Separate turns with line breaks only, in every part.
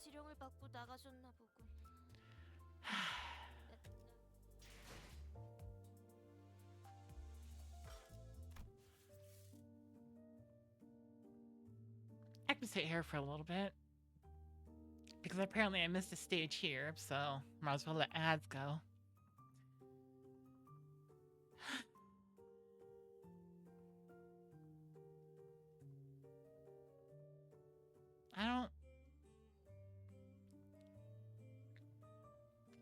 지령을 받고 나가셨나 보군.
I can sit here for a little bit. Because apparently I missed a stage here, so might as well let ads go.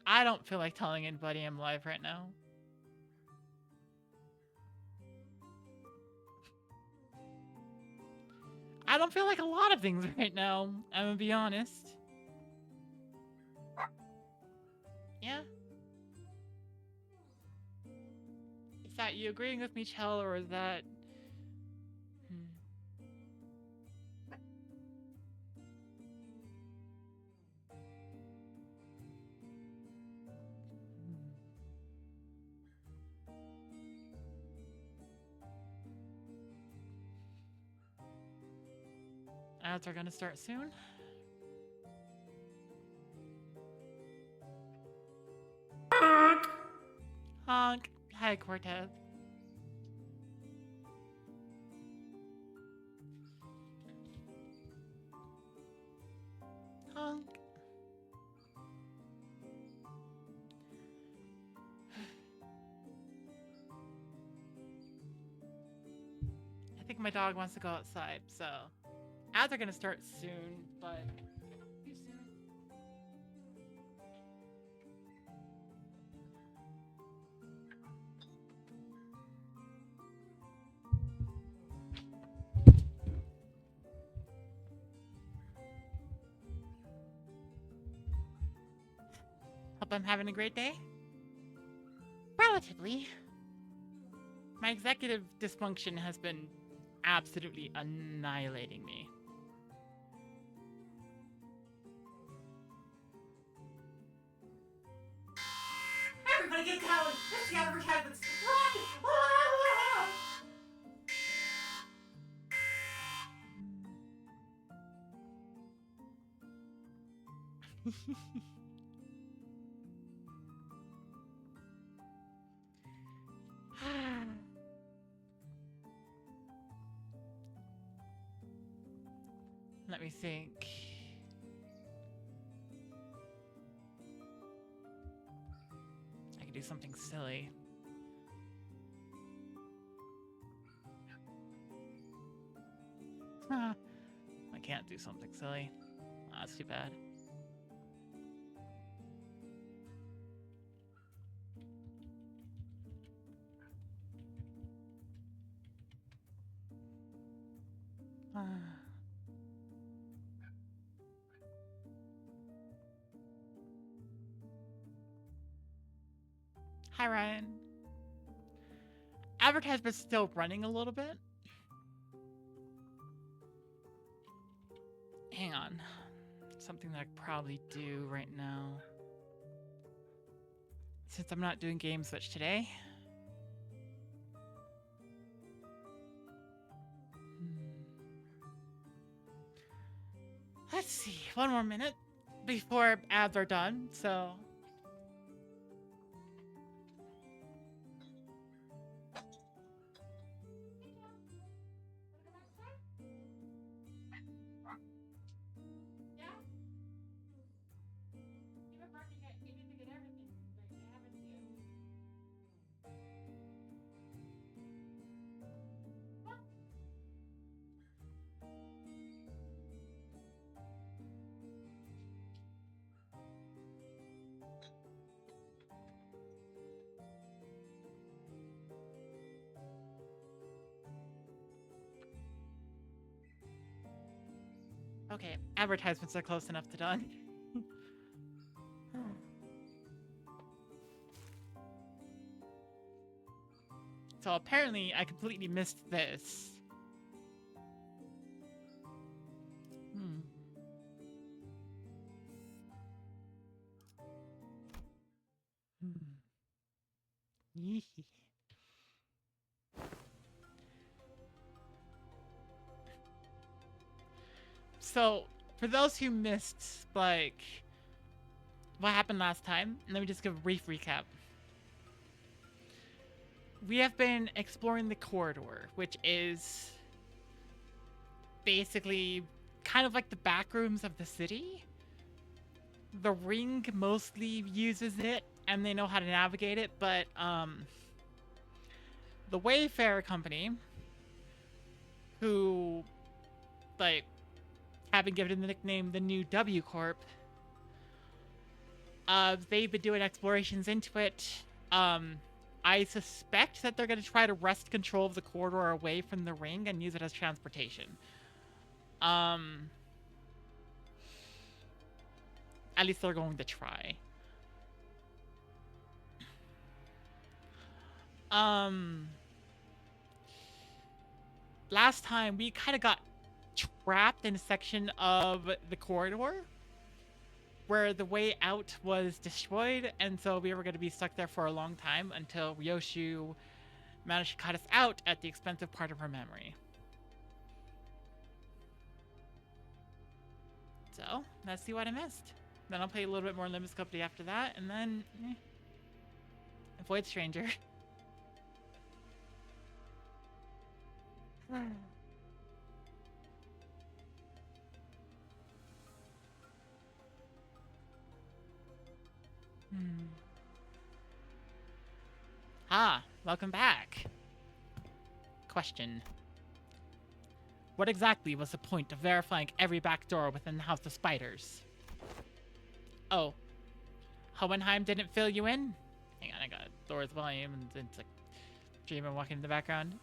I don't feel like telling anybody I'm live right now. I don't feel like a lot of things right now, I'm gonna be honest. Yeah? Is that you agreeing with me, Chell, or is that... Ads are gonna start soon. Honk! Honk. Hi, Cortez. Honk. I think my dog wants to go outside, so ads are gonna start soon, but too soon. Hope I'm having a great day. Relatively. My executive dysfunction has been absolutely annihilating me. Everybody get down! It's the advertisements! Let me think. I could do something silly. I can't do something silly. Oh, that's too bad. Hi, Ryan. Advertisement's still running a little bit. Hang on. Something that I could probably do right now. Since I'm not doing Game Switch today. Let's see. One more minute before ads are done, so... Okay, advertisements are close enough to done. So apparently I completely missed this. So for those who missed, like, what happened last time, let me just give a brief recap. We have been exploring the corridor, which is basically kind of like the back rooms of the city. The ring mostly uses it, and they know how to navigate it, but, the Wayfarer Company, who, like, have been given the nickname the New W Corp, they've been doing explorations into it. I suspect that they're going to try to wrest control of the corridor away from the ring and use it as transportation. At least they're going to try. Last time we kind of got trapped in a section of the corridor where the way out was destroyed, and so we were going to be stuck there for a long time until Ryoshu managed to cut us out at the expense of part of her memory. So, let's see what I missed. Then I'll play a little bit more Limbus Company after that, and then... Avoid Stranger. Ah, welcome back. Question. What exactly was the point of verifying every back door within the House of Spiders? Oh. Hohenheim didn't fill you in? Hang on, I got Thor's volume and it's like Dreamer walking in the background.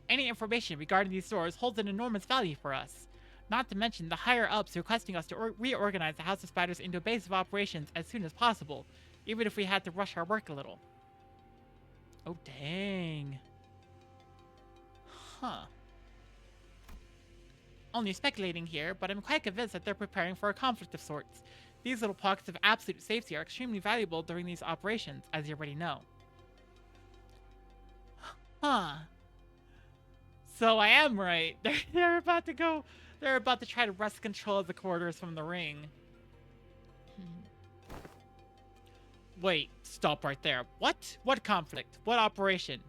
Any information regarding these doors holds an enormous value for us. Not to mention the higher-ups requesting us to reorganize the House of Spiders into a base of operations as soon as possible, even if we had to rush our work a little. Oh, dang. Huh. Only speculating here, but I'm quite convinced that they're preparing for a conflict of sorts. These little pockets of absolute safety are extremely valuable during these operations, as you already know. Huh. So I am right. They're about to go... They're about to try to wrest control of the corridors from the ring. Wait, stop right there. What? What conflict? What operation?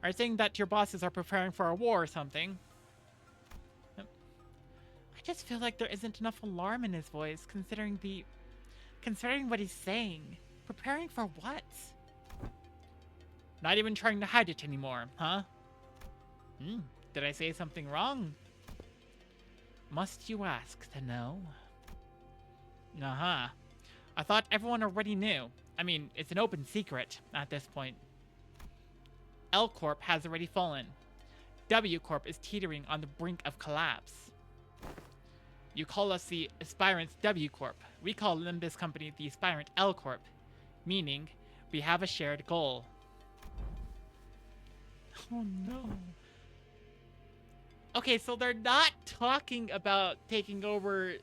Are you saying that your bosses are preparing for a war or something? I just feel like there isn't enough alarm in his voice, considering what he's saying. Preparing for what? Not even trying to hide it anymore, huh? Did I say something wrong? Must you ask to know? Uh-huh. I thought everyone already knew. I mean, it's an open secret at this point. L Corp has already fallen. W Corp is teetering on the brink of collapse. You call us the Aspirant W Corp. We call Limbus Company the Aspirant L Corp. Meaning, we have a shared goal. Oh no. Okay, so they're not talking about taking over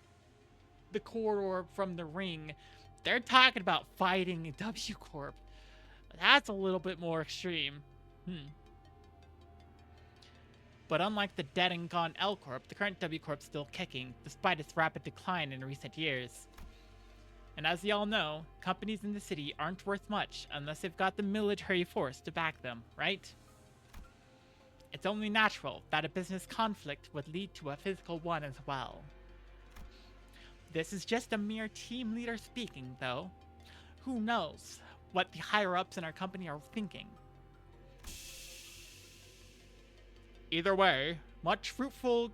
the corridor from the ring. They're talking about fighting W Corp. That's a little bit more extreme. But unlike the dead and gone L Corp, the current W Corp's still kicking, despite its rapid decline in recent years. And as y'all know, companies in the city aren't worth much unless they've got the military force to back them, right? It's only natural that a business conflict would lead to a physical one as well. This is just a mere team leader speaking, though. Who knows what the higher-ups in our company are thinking? Either way, much fruitful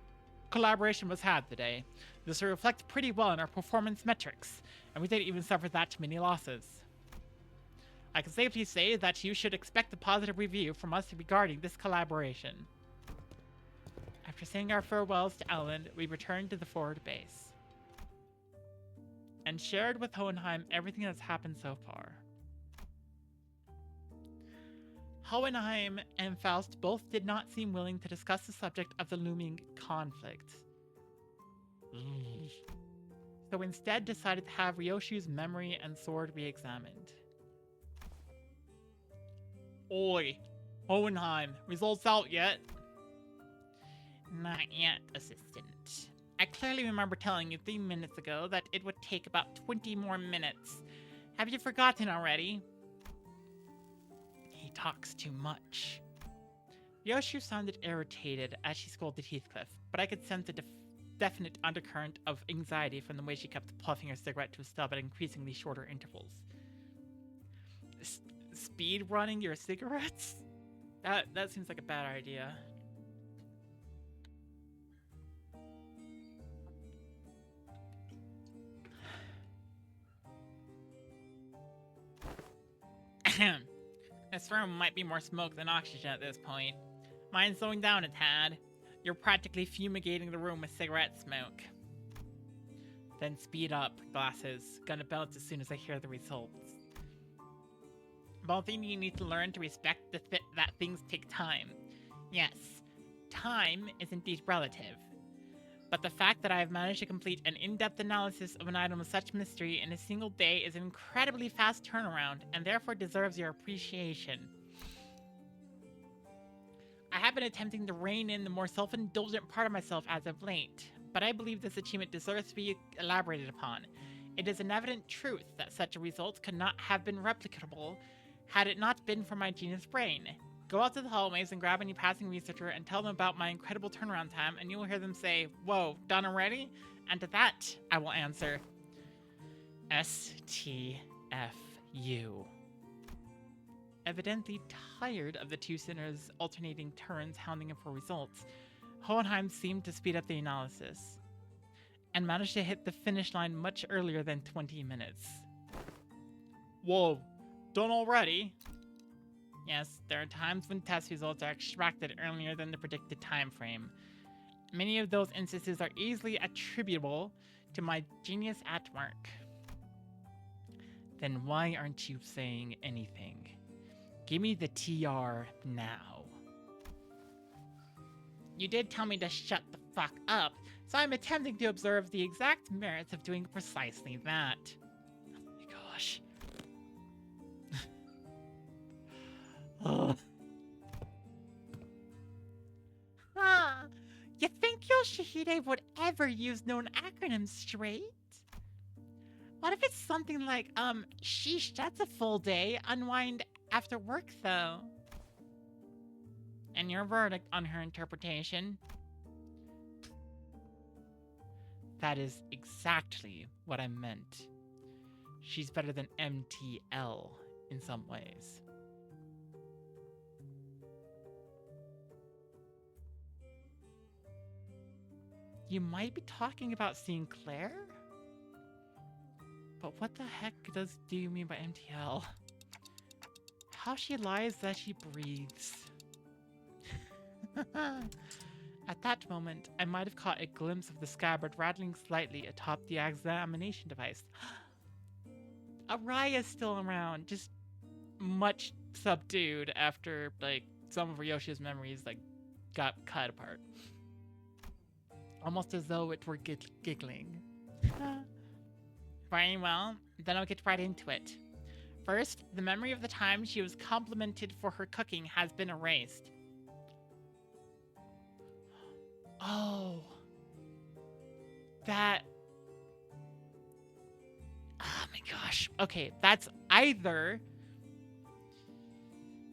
collaboration was had today. This will reflect pretty well in our performance metrics, and we didn't even suffer that many losses. I can safely say that you should expect a positive review from us regarding this collaboration. After saying our farewells to Ellen, we returned to the forward base and shared with Hohenheim everything that's happened so far. Hohenheim and Faust both did not seem willing to discuss the subject of the looming conflict. So instead decided to have Ryoshu's memory and sword re-examined. Oi, Hohenheim, results out yet? Not yet, assistant. I clearly remember telling you 3 minutes ago that it would take about 20 more minutes. Have you forgotten already? He talks too much. Yoshi sounded irritated as she scolded Heathcliff, but I could sense a definite undercurrent of anxiety from the way she kept puffing her cigarette to a stub at increasingly shorter intervals. Speed running your cigarettes? That seems like a bad idea. This room might be more smoke than oxygen at this point. Mind slowing down a tad? You're practically fumigating the room with cigarette smoke. Then speed up, glasses. Gonna bounce as soon as I hear the results. Both of you need to learn to respect that things take time. Yes, time is indeed relative. But the fact that I have managed to complete an in-depth analysis of an item of such mystery in a single day is an incredibly fast turnaround, and therefore deserves your appreciation. I have been attempting to rein in the more self-indulgent part of myself as of late, but I believe this achievement deserves to be elaborated upon. It is an evident truth that such a result could not have been replicable had it not been for my genius brain. Go out to the hallways and grab any passing researcher and tell them about my incredible turnaround time, and you will hear them say, "Whoa, done already?" And to that, I will answer, STFU. Evidently tired of the two sinners' alternating turns hounding him for results, Hohenheim seemed to speed up the analysis, and managed to hit the finish line much earlier than 20 minutes. Whoa, done already? Yes, there are times when test results are extracted earlier than the predicted time frame. Many of those instances are easily attributable to my genius at work. Then why aren't you saying anything? Give me the TR now. You did tell me to shut the fuck up, so I'm attempting to observe the exact merits of doing precisely that. Oh my gosh. You think Yoshihide would ever use known acronyms straight? What if it's something like, sheesh, that's a full day, unwind after work though? And your verdict on her interpretation? That is exactly what I meant. She's better than MTL in some ways. You might be talking about seeing Claire? But what the heck do you mean by MTL? How she lies that she breathes. At that moment, I might have caught a glimpse of the scabbard rattling slightly atop the examination device. Araya's still around, just much subdued after, like, some of Ryoshi's memories, like, got cut apart. Almost as though it were giggling. Very well, then I'll get right into it. First, the memory of the time she was complimented for her cooking has been erased. Oh. That... Oh my gosh. Okay, that's either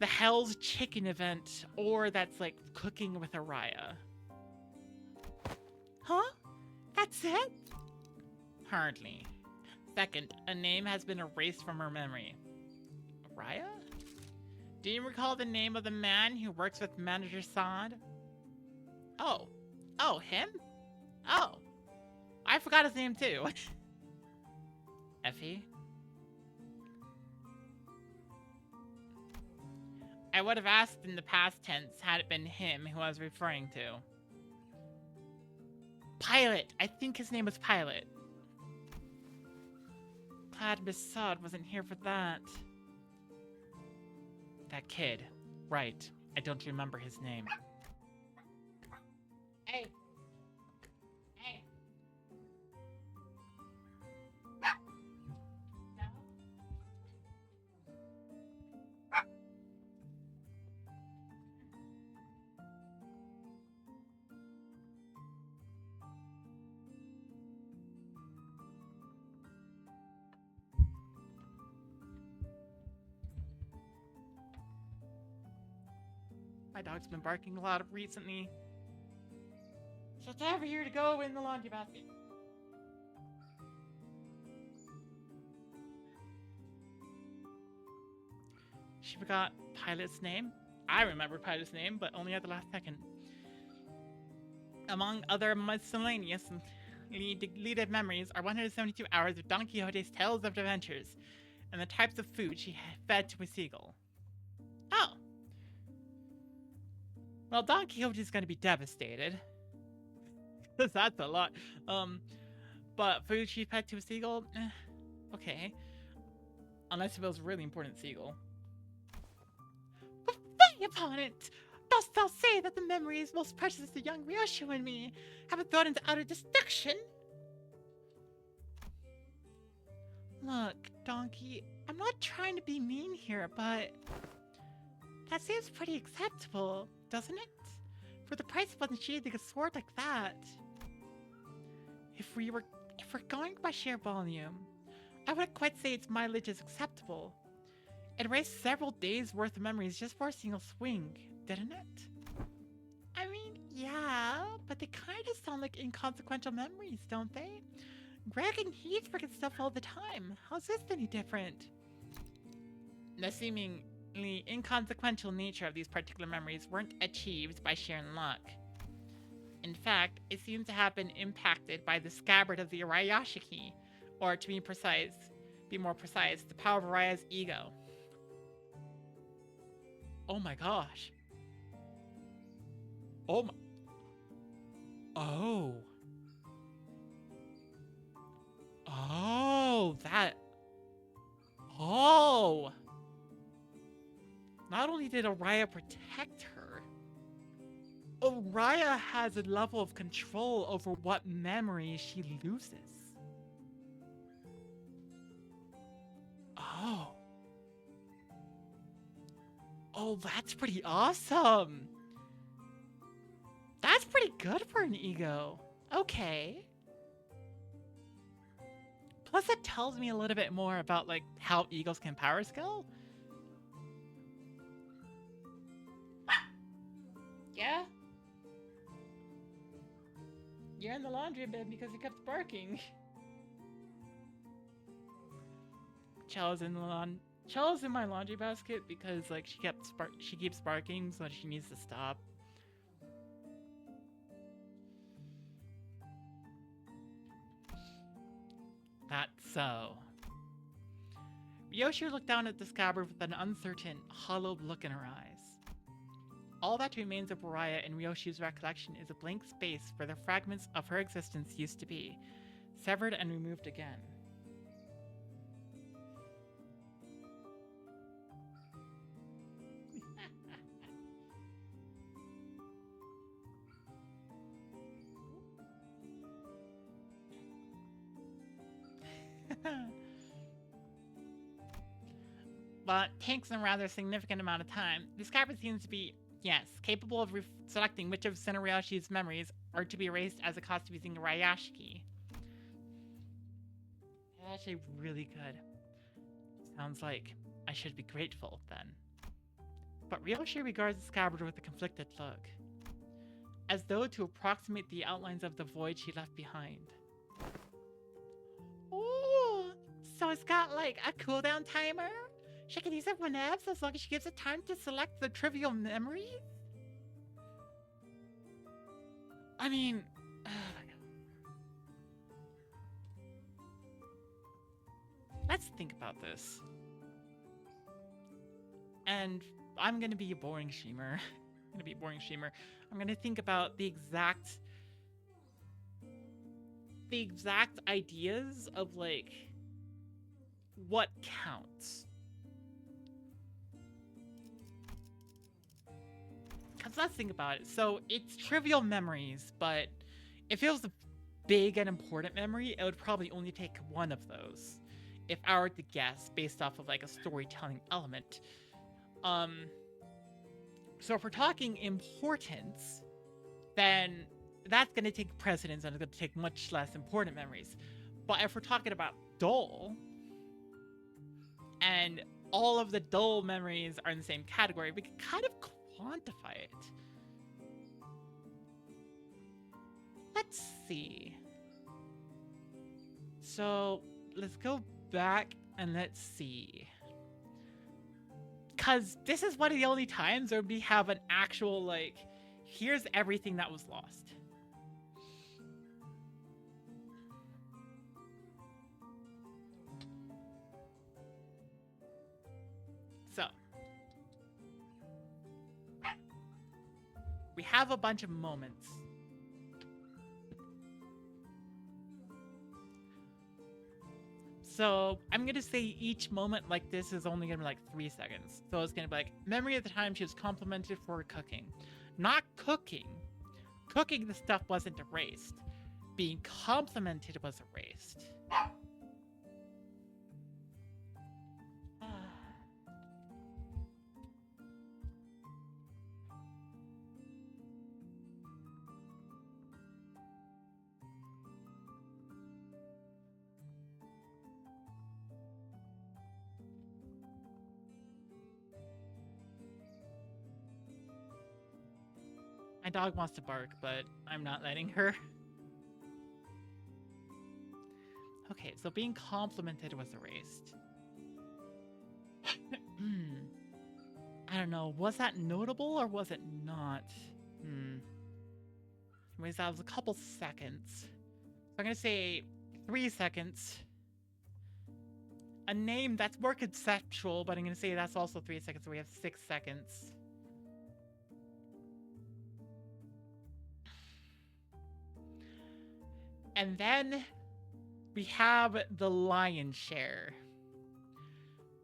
the Hell's Chicken event, or that's like cooking with Araya. Huh? That's it? Hardly. Second, a name has been erased from her memory. Araya? Do you recall the name of the man who works with Manager Saad? Oh. Oh, him? Oh. I forgot his name too. Effie? I would have asked in the past tense had it been him who I was referring to. Pilot! I think his name was Pilot. Glad Miss Saad wasn't here for that. That kid. Right. I don't remember his name. Hey! Hey! My dog's been barking a lot recently. So it's over here to go in the laundry basket. She forgot Pilot's name. I remember Pilot's name, but only at the last second. Among other miscellaneous deleted memories are 172 hours of Don Quixote's tales of adventures, and the types of food she fed to a seagull. Oh. Well, Don Quixote's gonna be devastated. Because that's a lot. But food she fed to a seagull? Okay. Unless it was a really important seagull. But fie upon it! Dost thou say that the memories most precious to young Ryoshu and me have been thrown into utter destruction? Look, Donkey, I'm not trying to be mean here, but that seems pretty acceptable, doesn't it? For the price of unsheathing a sword like that. If we're going by sheer volume, I wouldn't quite say its mileage is acceptable. It erased several days worth of memories just for a single swing, didn't it? I mean, yeah, but they kind of sound like inconsequential memories, don't they? Greg and Heath forget stuff all the time. How's this any different? The seemingly inconsequential nature of these particular memories weren't achieved by sheer luck. In fact, it seems to have been impacted by the scabbard of the Arayashiki, or to be more precise, the power of Araya's ego. Oh my gosh. Oh my... Oh. Oh, that... Oh! Not only did Araya protect her, Araya has a level of control over what memories she loses. Oh. Oh, that's pretty awesome. That's pretty good for an ego. Okay. Plus it tells me a little bit more about like how egos can power scale. Yeah? You're in the laundry bin because you kept barking. Chella's in my laundry basket because like she keeps barking, so she needs to stop. That's so. Yoshi looked down at the scabbard with an uncertain, hollowed look in her eyes. All that remains of Araya in Ryoshi's recollection is a blank space where the fragments of her existence used to be, severed and removed again. But it takes a rather significant amount of time. The scabbard seems to be, yes, capable of selecting which of Ryoshi's memories are to be erased as a cost of using a Rayashiki. Actually really good. Sounds like I should be grateful, then. But Ryoshi regards the scabbard with a conflicted look, as though to approximate the outlines of the void she left behind. Ooh, so it's got like a cooldown timer? She can use it whenever, as long as she gives it time to select the trivial memory? I mean... let's think about this. And I'm gonna be a boring streamer. I'm gonna think about the exact ideas of, like, what counts. Because let's think about it. So, it's trivial memories, but if it was a big and important memory, it would probably only take one of those. If I were to guess, based off of, like, a storytelling element. So if we're talking importance, then that's going to take precedence and it's going to take much less important memories. But if we're talking about dull, and all of the dull memories are in the same category, we can kind of quantify it. Let's see. So let's go back and let's see. Because this is one of the only times where we have an actual, like, here's everything that was lost. So, we have a bunch of moments. So, I'm going to say each moment like this is only going to be like 3 seconds. So, it's going to be like, memory of the time she was complimented for cooking. Not cooking. Cooking, the stuff wasn't erased. Being complimented was erased. My dog wants to bark, but I'm not letting her. Okay, so being complimented was erased. I don't know. Was that notable or was it not? Anyways, that was a couple seconds. So I'm gonna say 3 seconds. A name that's more conceptual, but I'm gonna say that's also 3 seconds, so we have 6 seconds. And then we have the lion's share.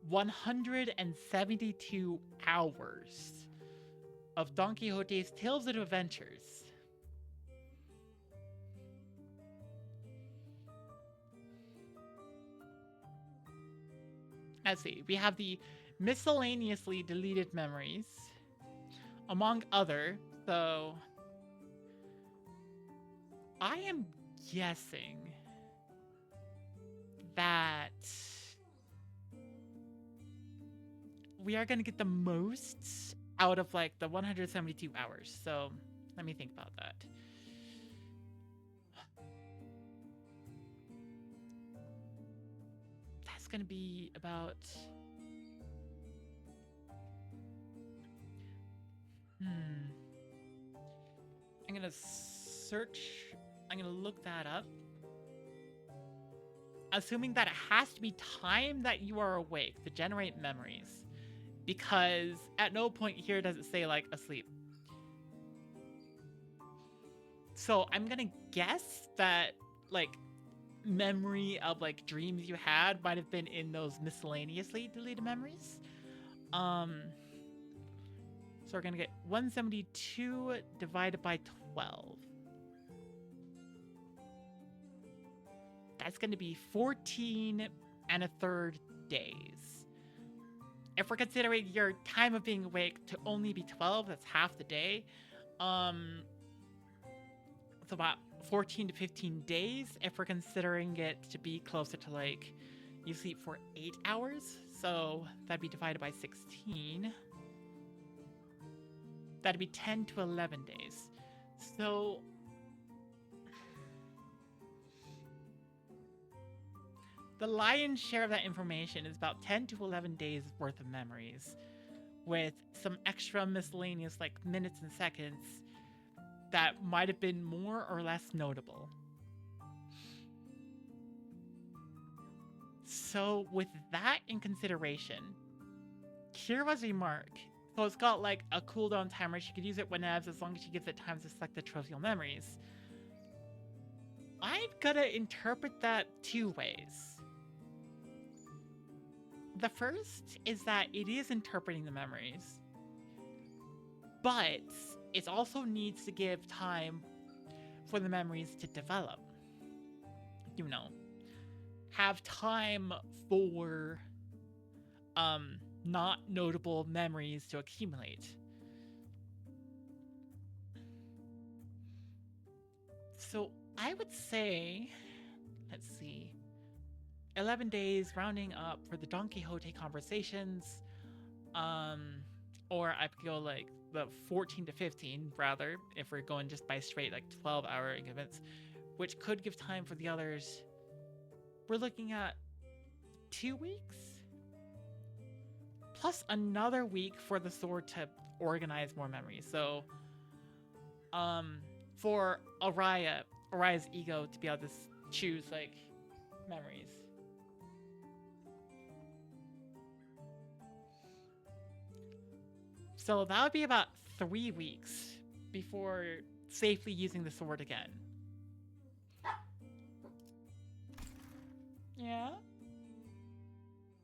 172 hours of Don Quixote's Tales of Adventures. Let's see, we have the miscellaneously deleted memories, among other, so I am guessing that we are going to get the most out of like the 172 hours. So let me think about that. That's going to be about... I'm going to search... I'm going to look that up. Assuming that it has to be time that you are awake to generate memories. Because at no point here does it say, like, asleep. So I'm going to guess that, like, memory of, like, dreams you had might have been in those miscellaneously deleted memories. So we're going to get 172 divided by 12. That's going to be 14 and a third days. If we're considering your time of being awake to only be 12, that's half the day. It's about 14 to 15 days. If we're considering it to be closer to, like, you sleep for 8 hours. So that'd be divided by 16. That'd be 10 to 11 days. So... the lion's share of that information is about 10 to 11 days worth of memories, with some extra miscellaneous, like, minutes and seconds that might have been more or less notable. So with that in consideration, Kira's remark, so it's got like a cooldown timer, she could use it whenever as long as she gives it time to select the trivial memories. I'm gonna interpret that 2 ways. The first is that it is interpreting the memories, but it also needs to give time for the memories to develop. You know, have time for not notable memories to accumulate. So I would say, let's see, 11 days rounding up for the Don Quixote conversations, or I could go like the 14 to 15, rather, if we're going just by straight, like, 12-hour increments, which could give time for the others. We're looking at 2 weeks? Plus another week for the sword to organize more memories. So, for Araya's ego to be able to choose, like, memories. So that would be about 3 weeks before safely using the sword again. Yeah?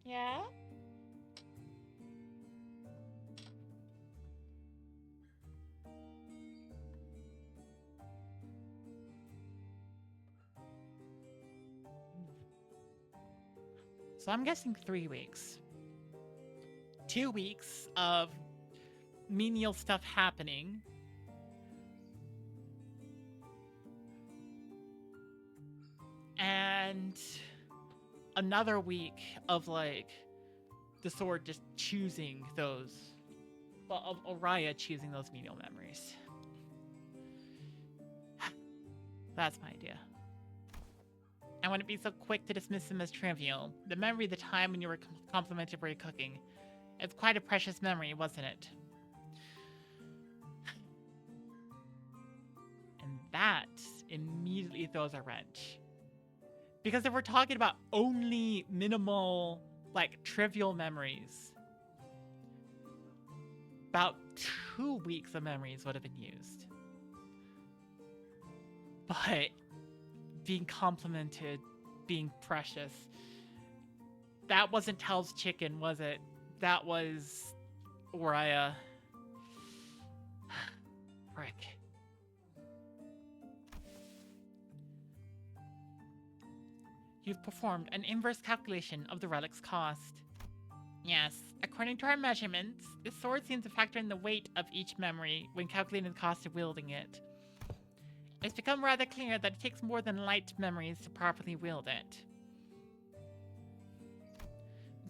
Yeah? So I'm guessing 3 weeks. 2 weeks of menial stuff happening. And another week of, like, the sword just choosing those. Well, of Araya choosing those menial memories. That's my idea. I wouldn't be so quick to dismiss them as trivial. The memory of the time when you were complimented for your cooking. It's quite a precious memory, wasn't it? And that immediately throws a wrench. Because if we're talking about only minimal, like, trivial memories, about 2 weeks of memories would have been used. But being complimented, being precious, that wasn't Tal's chicken, was it? That was Araya. Frick. You've performed an inverse calculation of the relic's cost. Yes, according to our measurements, this sword seems to factor in the weight of each memory when calculating the cost of wielding it. It's become rather clear that it takes more than light memories to properly wield it.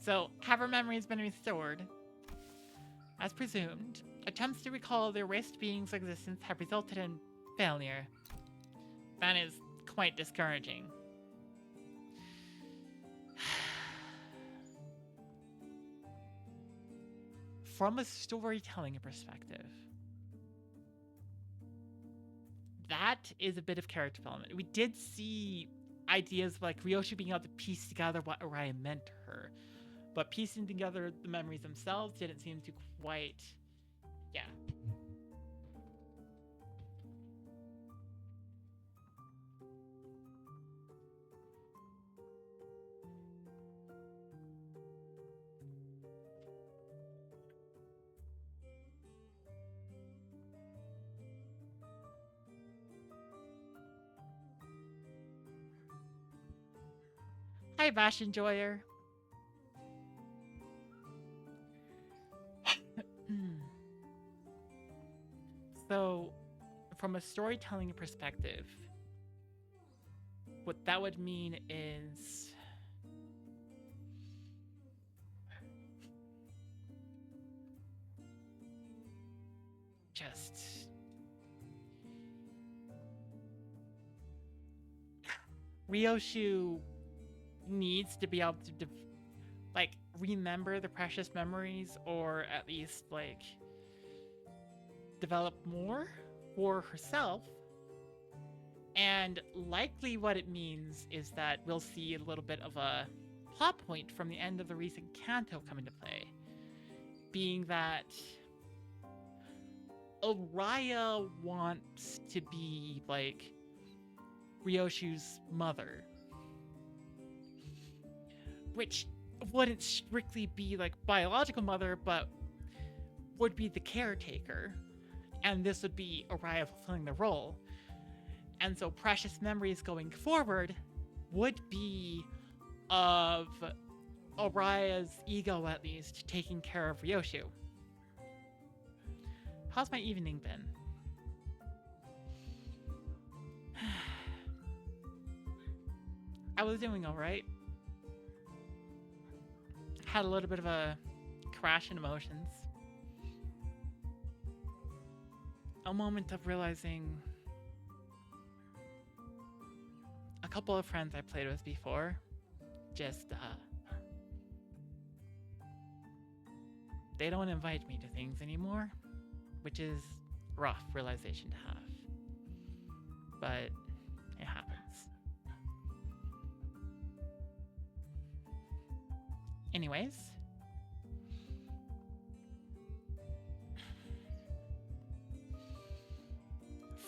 So, have our memories been restored? As presumed, attempts to recall the erased being's existence have resulted in failure. That is quite discouraging. From a storytelling perspective, that is a bit of character development. We did see ideas like Ryoshu being able to piece together what Araya meant to her, but piecing together the memories themselves didn't seem to quite... yeah. Hi, Bash Enjoyer. So, from a storytelling perspective, what that would mean is... just... Ryoshu needs to be able to, like, remember the precious memories, or at least, like, develop more for herself. And likely what it means is that we'll see a little bit of a plot point from the end of the recent Kanto come into play. Being that Araya wants to be, like, Ryoshu's mother. Which wouldn't strictly be, like, biological mother, but would be the caretaker. And this would be Araya fulfilling the role. And so precious memories going forward would be of Araya's ego, at least, taking care of Ryoshu. How's my evening been? I was doing alright. Had a little bit of a crash in emotions. a moment of realizing a couple of friends I played with before just they don't invite me to things anymore, which is rough realization to have. But it happens. Anyways,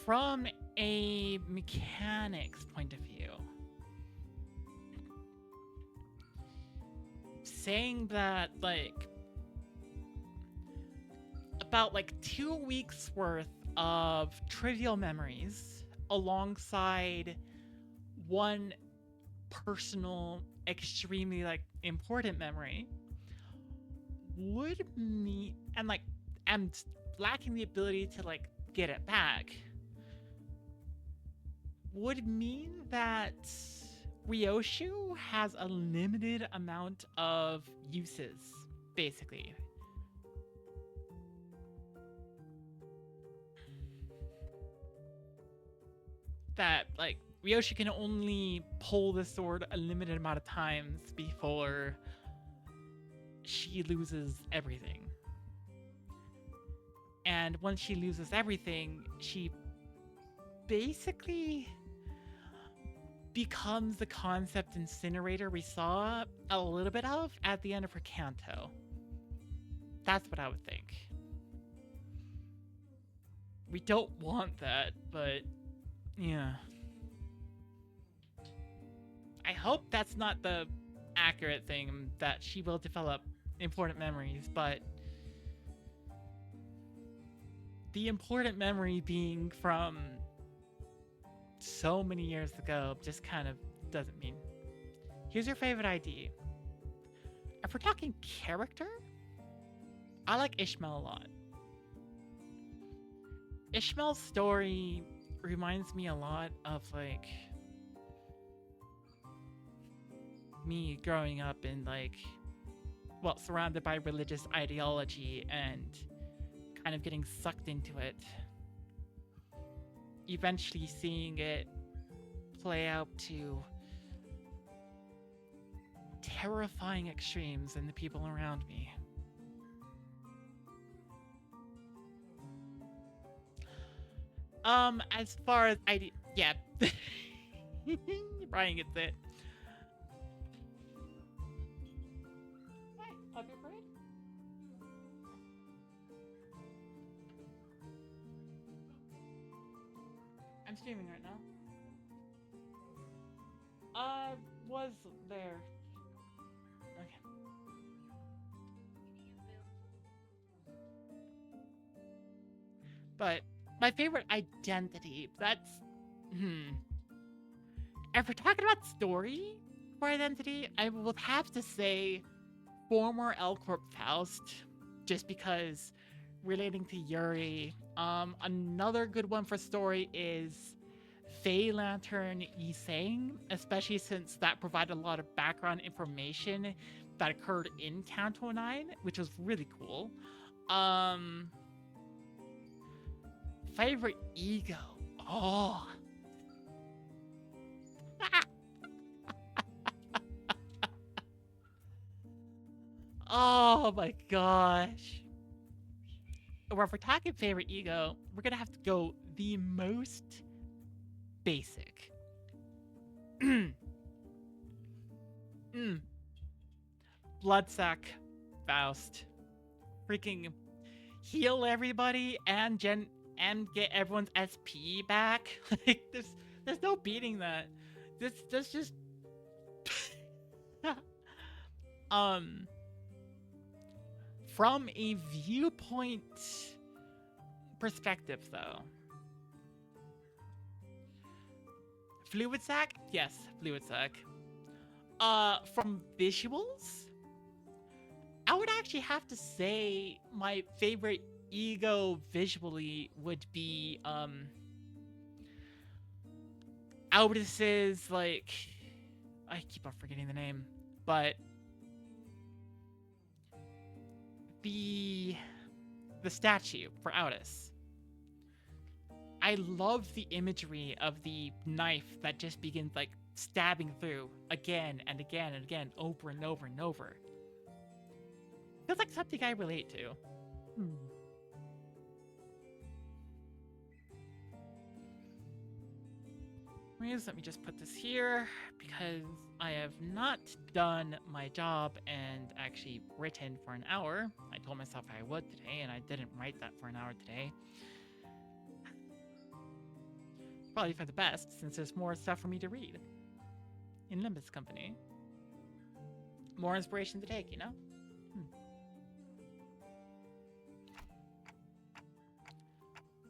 from a mechanics point of view, saying that like about like 2 weeks worth of trivial memories alongside one personal extremely like important memory would mean, and like I'm lacking the ability to like get it back, would mean that Ryoshu has a limited amount of uses, basically. That like Ryoshu can only pull the sword a limited amount of times before she loses everything. And once she loses everything, she basically becomes the concept incinerator we saw a little bit of at the end of her canto. That's what I would think. We don't want that, but yeah. I hope that's not the accurate thing, that she will develop important memories, but the important memory being from so many years ago just kind of doesn't mean. Here's your favorite ID. If we're talking character, I like Ishmael a lot. Ishmael's story reminds me a lot of like me growing up in like, well, surrounded by religious ideology and kind of getting sucked into it. Eventually seeing it play out to terrifying extremes in the people around me. As far as yeah. Brian gets it. Hey, are you afraid? I'm streaming right now. Was there. Okay. But my favorite identity, that's if we're talking about story for identity, I will have to say former L Corp Faust, just because relating to Yuri. Another good one for story is Fey Lantern Yisang, especially since that provided a lot of background information that occurred in Canto 9, which was really cool. Favorite ego. Oh. Oh my gosh. Well, if we're talking favorite ego, we're gonna have to go the most basic. Bloodsack Faust. Freaking heal everybody and get everyone's SP back. Like there's no beating that. This just from a viewpoint perspective though. Fluid Sack? Yes, Fluid Sack. From visuals, I would actually have to say my favorite ego visually would be Aldis's, like, I keep on forgetting the name, but the statue for Aldis. I love the imagery of the knife that just begins like stabbing through again and again and again, over and over and over. Feels like something I relate to. Let me just put this here because I have not done my job and actually written for an hour. I told myself I would today, and I didn't write that for an hour today. Probably for the best, since there's more stuff for me to read in Limbus Company. More inspiration to take, you know?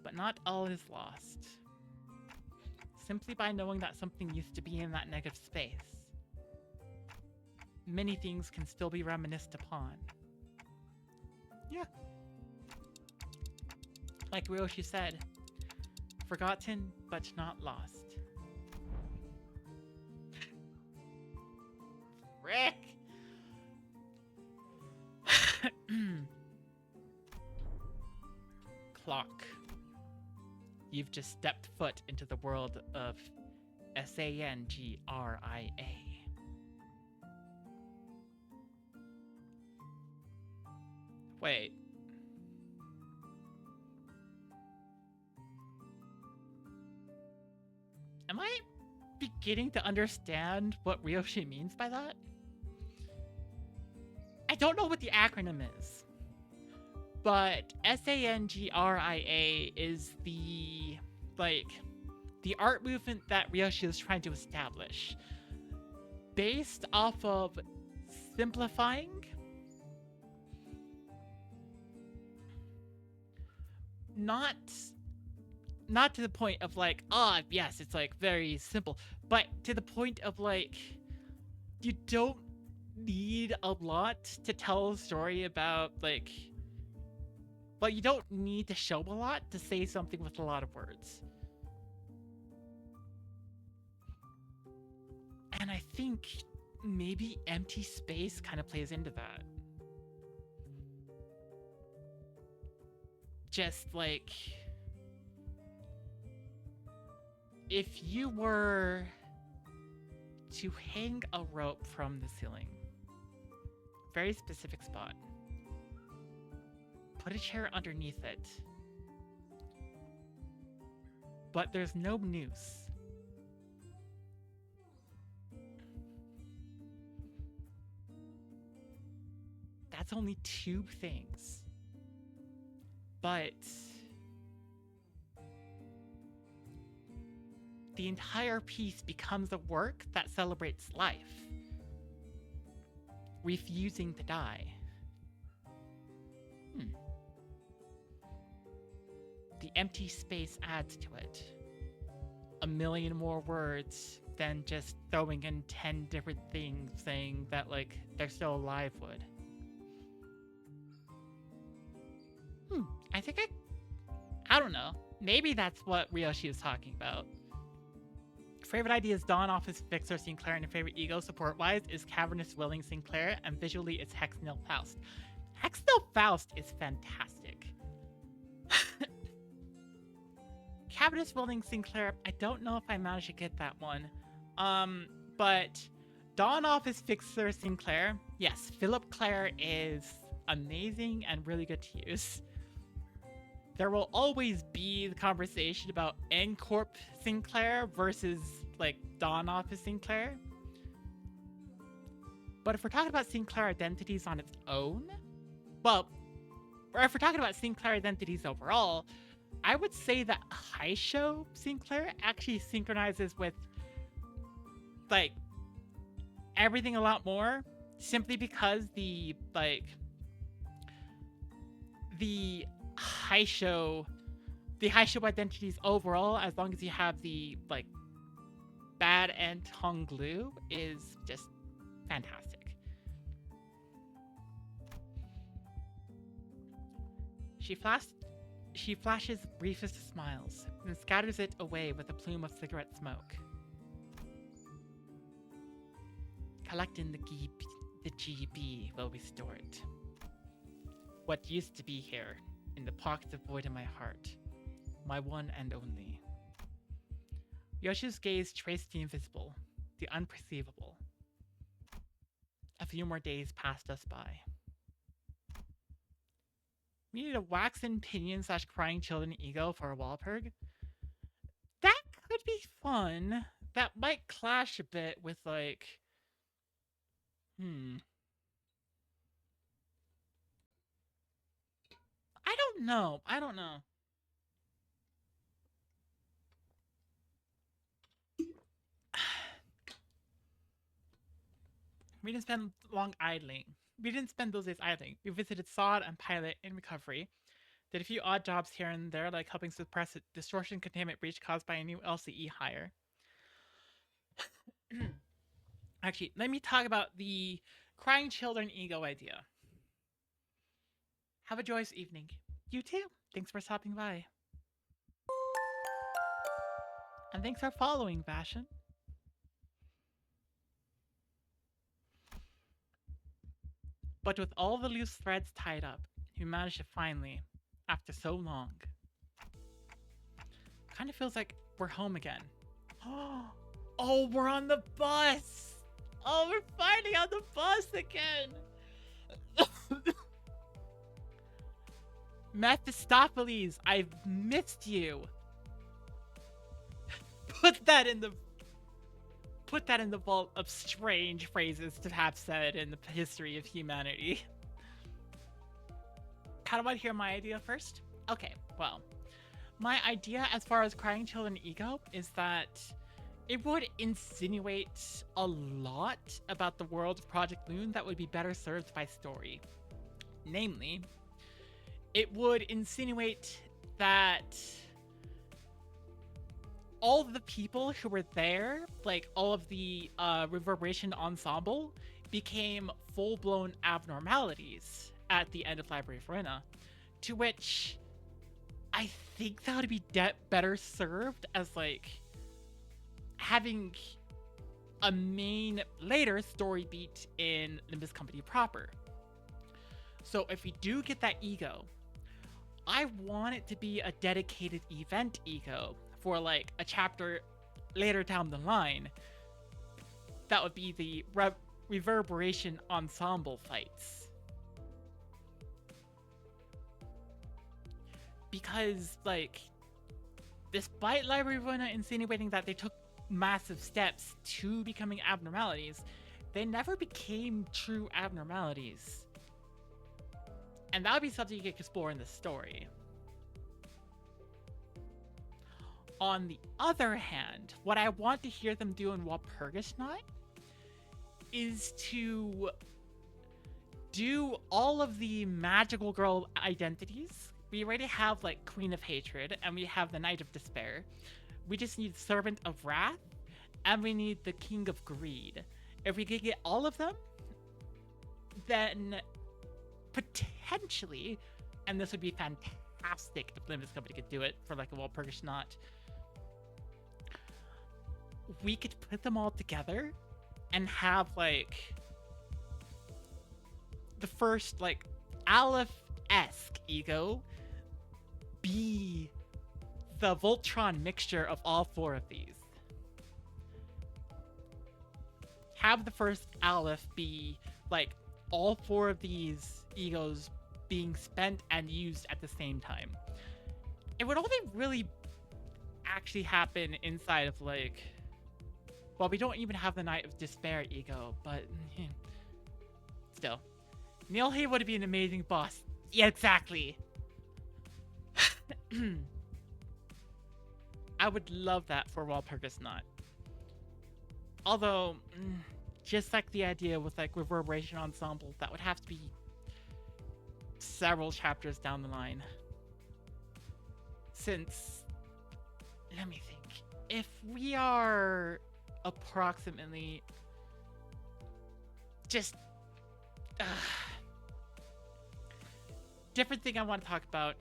But not all is lost. Simply by knowing that something used to be in that negative space, many things can still be reminisced upon. Yeah. Like Ryoshi said, forgotten but not lost. Frick! Clock. You've just stepped foot into the world of Sangria. Wait. Am I beginning to understand what Ryoshi means by that? I don't know what the acronym is. But Sangria is the art movement that Ryoshi is trying to establish, based off of simplifying, not to the point of like, yes, it's like very simple, but to the point of like, you don't need a lot to tell a story about like. But you don't need to show a lot to say something with a lot of words. And I think maybe empty space kind of plays into that. Just like, if you were to hang a rope from the ceiling, very specific spot, put a chair underneath it, but there's no noose. That's only 2 things. But the entire piece becomes a work that celebrates life, refusing to die. The empty space adds to it. A million more words than just throwing in 10 different things saying that, like, they're still alive would. I think I don't know. Maybe that's what Ryoshi is talking about. Favorite ideas: Dawn Office Fixer Sinclair, and favorite ego support-wise is Cavernous Willing Sinclair, and visually it's Hexnil Faust. Hexnil Faust is fantastic. Cavernous Willing Sinclair, I don't know if I managed to get that one. But Dawn Office Fixer Sinclair, yes, Philip Clare is amazing and really good to use. There will always be the conversation about N-Corp Sinclair versus, like, Dawn Office Sinclair. But if we're talking about Sinclair identities on its own, well, or if we're talking about Sinclair identities overall, I would say that Haisho Sinclair actually synchronizes with, like, everything a lot more, simply because the Haisho identities overall, as long as you have the, like, bad and Honglu, is just fantastic. She flashes briefest of smiles, then scatters it away with a plume of cigarette smoke. Collecting the GB will restore it. What used to be here, in the pockets of void in my heart, my one and only. Yoshi's gaze traced the invisible, the unperceivable. A few more days passed us by. We need a waxen pinion slash crying children ego for a Walpurg. That could be fun. That might clash a bit with like, I don't know. We didn't spend long idling. We didn't spend those days idling. We visited Sod and Pilot in recovery. Did a few odd jobs here and there, like helping suppress a distortion containment breach caused by a new LCE hire. Actually, let me talk about the crying children ego idea. Have a joyous evening. You too. Thanks for stopping by. And thanks for following, Bastion. But with all the loose threads tied up, we managed to finally, after so long. Kind of feels like we're home again. Oh, we're on the bus! Oh, we're finally on the bus again! Mephistopheles, I've missed you! Put that in the vault of strange phrases to have said in the history of humanity. Kind of want to hear my idea first? Okay, well, my idea as far as crying children ego is that it would insinuate a lot about the world of Project Moon that would be better served by story. Namely, it would insinuate that all of the people who were there, like all of the Reverberation ensemble, became full-blown abnormalities at the end of Library of Verena, to which I think that would be better served as like having a main later story beat in Limbus Company proper. So if we do get that ego, I want it to be a dedicated event ego for like a chapter later down the line. That would be the Reverberation ensemble fights. Because like, despite Library of Verena insinuating that they took massive steps to becoming abnormalities, they never became true abnormalities. And that would be something you could explore in the story. On the other hand, what I want to hear them do in Walpurgis Night is to do all of the magical girl identities. We already have like Queen of Hatred, and we have the Knight of Despair. We just need Servant of Wrath, and we need the King of Greed. If we could get all of them, then potentially, and this would be fantastic if Limbus Company could do it for like a Walpurgis Knot, we could put them all together and have like the first like Aleph-esque ego be the Voltron mixture of all four of these. Have the first Aleph be like all four of these egos being spent and used at the same time. It would only really actually happen inside of like, well, we don't even have the Knight of Despair ego, but still. Nilhe would be an amazing boss. Yeah, exactly. I would love that for Walpurgis Knot. Although, just like the idea with like Reverberation Ensemble, that would have to be several chapters down the line. Since, let me think, if we are approximately just different thing I want to talk about.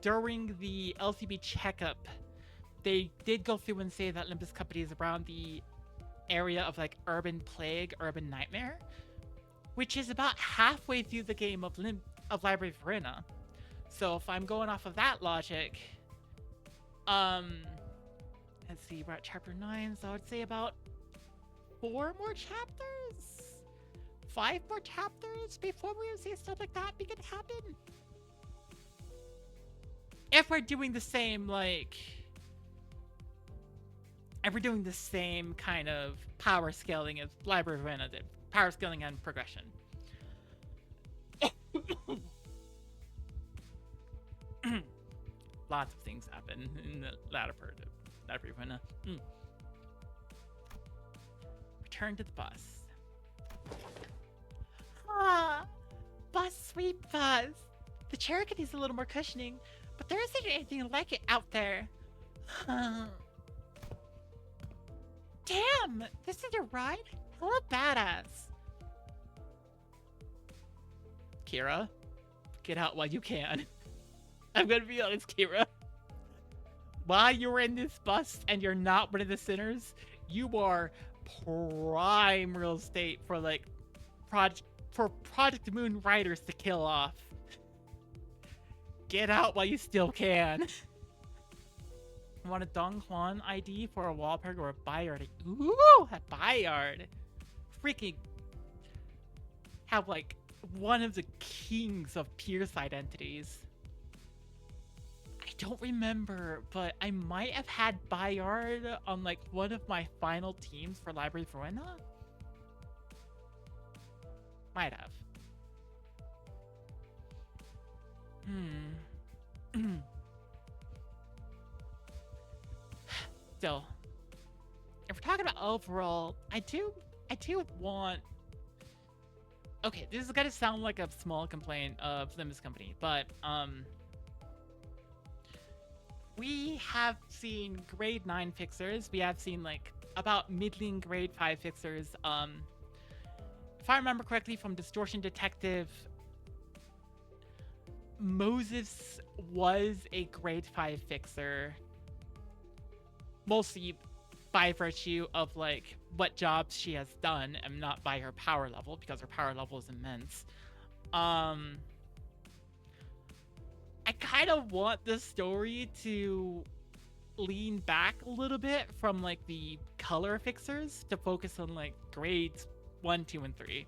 During the LCB checkup, they did go through and say that Limbus Company is around the area of like Urban Plague, Urban Nightmare, which is about halfway through the game of Library of Verena. So if I'm going off of that logic, Let's see, we're at chapter 9, so I would say about 4 more chapters? 5 more chapters before we would see stuff like that begin to happen? If we're doing the same, like... If we're doing the same kind of power scaling as Library of Ravenna did. Power scaling and progression. Lots of things happen in the latter part of Library of Ravenna. Return to the bus. Ah, bus, sweet bus. The chair could use a little more cushioning, but there isn't anything like it out there. Damn, this is your ride? Hella badass. Kira, get out while you can. I'm gonna be honest, Kira. While you're in this bus and you're not one of the sinners, you are prime real estate for like Project Moon Riders to kill off. Get out while you still can. Want a Dong Juan ID for a Walpurg or a Bayard? Ooh, a Bayard. Freaking have like one of the kings of Pierce identities. I don't remember, but I might have had Bayard on like one of my final teams for Library of Ravenna. Might have. Still, if we're talking about overall, I do want... Okay, this is gonna sound like a small complaint of Limbus Company, but we have seen grade 9 fixers. We have seen like about middling grade 5 fixers. If I remember correctly from Distortion Detective, Moses was a grade 5 fixer. Mostly by virtue of like what jobs she has done and not by her power level, because her power level is immense. I kind of want the story to lean back a little bit from like the color fixers to focus on like grades 1, 2, and 3.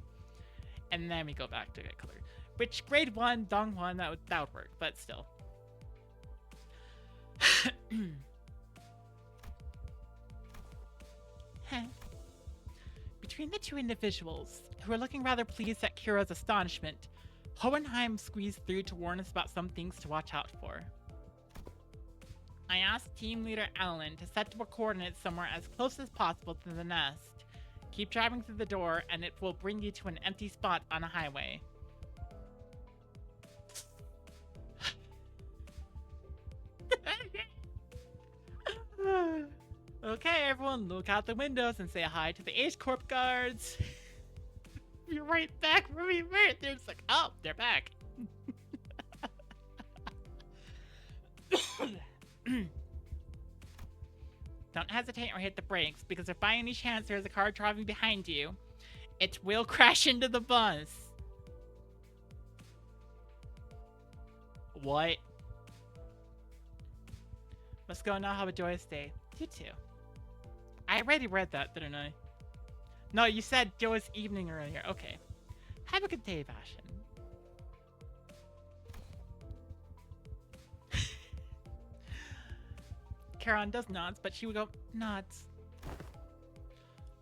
And then we go back to get color. Which grade 1, Dong Juan, that would work, but still. Between the two individuals, who are looking rather pleased at Kira's astonishment, Hohenheim squeezed through to warn us about some things to watch out for. I asked team leader Alan to set the coordinates somewhere as close as possible to the nest. Keep driving through the door and it will bring you to an empty spot on a highway. Okay, everyone, look out the windows and say hi to the H Corp guards. You're right back where we were. They're just like, oh, they're back. Don't hesitate or hit the brakes, because if by any chance there's a car driving behind you, it will crash into the bus. What? Let's go now. Have a joyous day. You too. I already read that, didn't I? No, you said joyous evening earlier. Okay. Have a good day, Bastion. Charon does nods, but she would go, nods.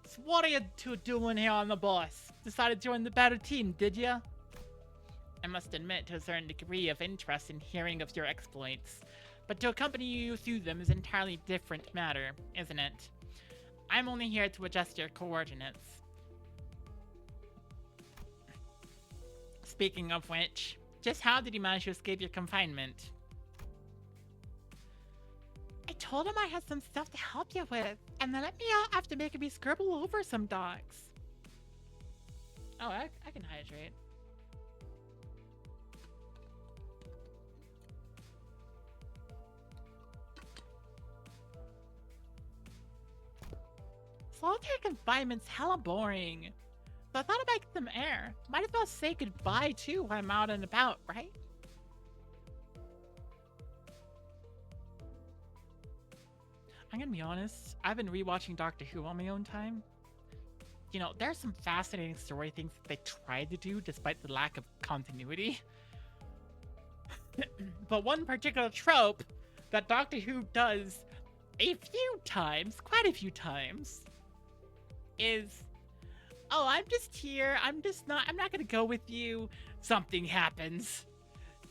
So what are you two doing here on the bus? Decided to join the battle team, did ya? I must admit to a certain degree of interest in hearing of your exploits. But to accompany you through them is an entirely different matter, isn't it? I'm only here to adjust your coordinates. Speaking of which, just how did you manage to escape your confinement? I told him I had some stuff to help you with, and then let me out after making me scribble over some docs. Oh, I can hydrate. Solitary confinement's hella boring. So I thought I'd make them air. Might as well say goodbye too when I'm out and about, right? I'm gonna be honest, I've been rewatching Doctor Who on my own time. You know, there's some fascinating story things that they tried to do despite the lack of continuity. But one particular trope that Doctor Who does a few times, quite a few times, is, oh, I'm just here, I'm not gonna go with you. Something happens.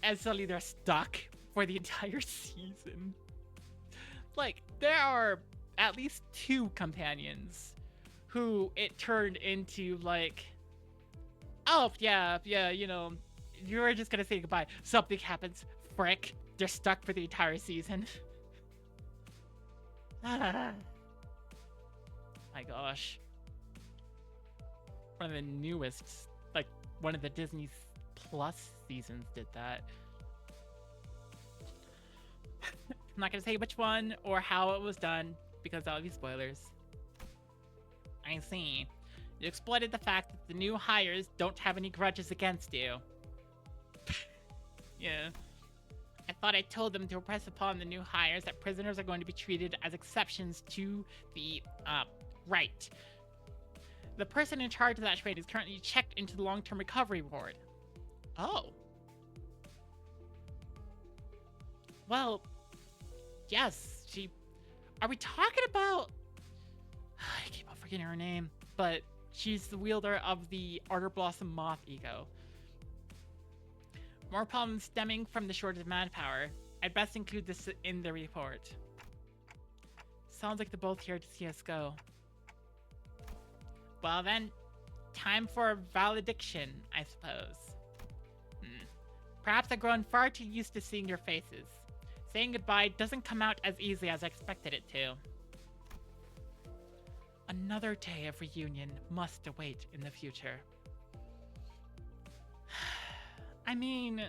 And suddenly they're stuck for the entire season. Like, there are at least 2 companions who it turned into, like, oh, yeah, you know, you're just gonna say goodbye. Something happens. Frick. They're stuck for the entire season. My gosh. One of the newest, like, one of the Disney Plus seasons did that. I'm not gonna say which one or how it was done, because that would be spoilers. I see. You exploited the fact that the new hires don't have any grudges against you. Yeah. I thought I told them to impress upon the new hires that prisoners are going to be treated as exceptions to the, right. The person in charge of that trade is currently checked into the long-term recovery ward. Oh. Well, yes, she... Are we talking about... I keep on forgetting her name, but she's the wielder of the Ardor Blossom Moth ego. More problems stemming from the shortage of manpower. I'd best include this in the report. Sounds like they're both here to see us go. Well then, time for valediction, I suppose. Perhaps I've grown far too used to seeing your faces. Saying goodbye doesn't come out as easily as I expected it to. Another day of reunion must await in the future. I mean,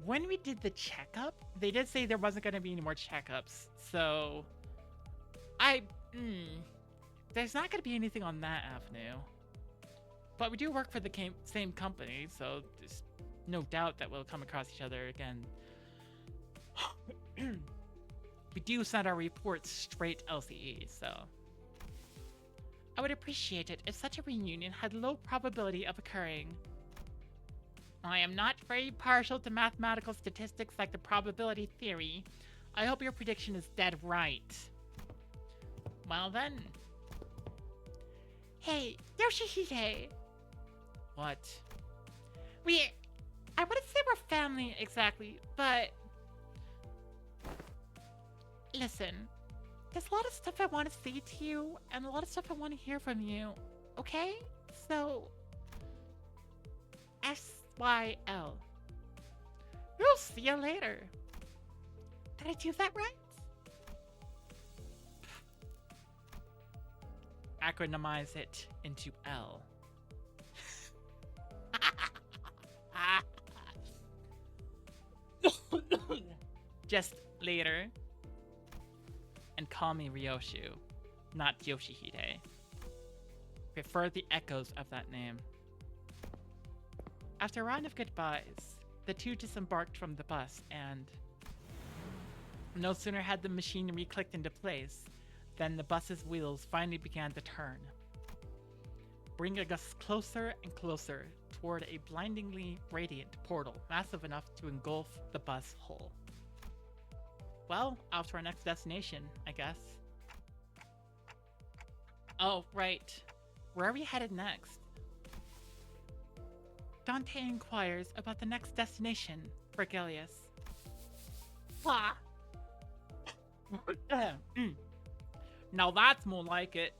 when we did the checkup, they did say there wasn't going to be any more checkups, so there's not going to be anything on that avenue. But we do work for the same company, so there's no doubt that we'll come across each other again. We do send our reports straight LCE, so... I would appreciate it if such a reunion had low probability of occurring. I am not very partial to mathematical statistics like the probability theory. I hope your prediction is dead right. Well then. Hey, Yoshihide! What? I wouldn't say we're family exactly, but... Listen, there's a lot of stuff I want to say to you, and a lot of stuff I want to hear from you, okay? So... SYL. We'll see you later. Did I do that right? Acronymize it into L. Just later. And call me Ryoshu, not Yoshihide. Prefer the echoes of that name. After a round of goodbyes, the two disembarked from the bus and... No sooner had the machinery clicked into place than the bus's wheels finally began to turn, bringing us closer and closer toward a blindingly radiant portal massive enough to engulf the bus hull. Well, off to our next destination, I guess. Oh, right. Where are we headed next? Dante inquires about the next destination, Vergilius. Ah! Now that's more like it.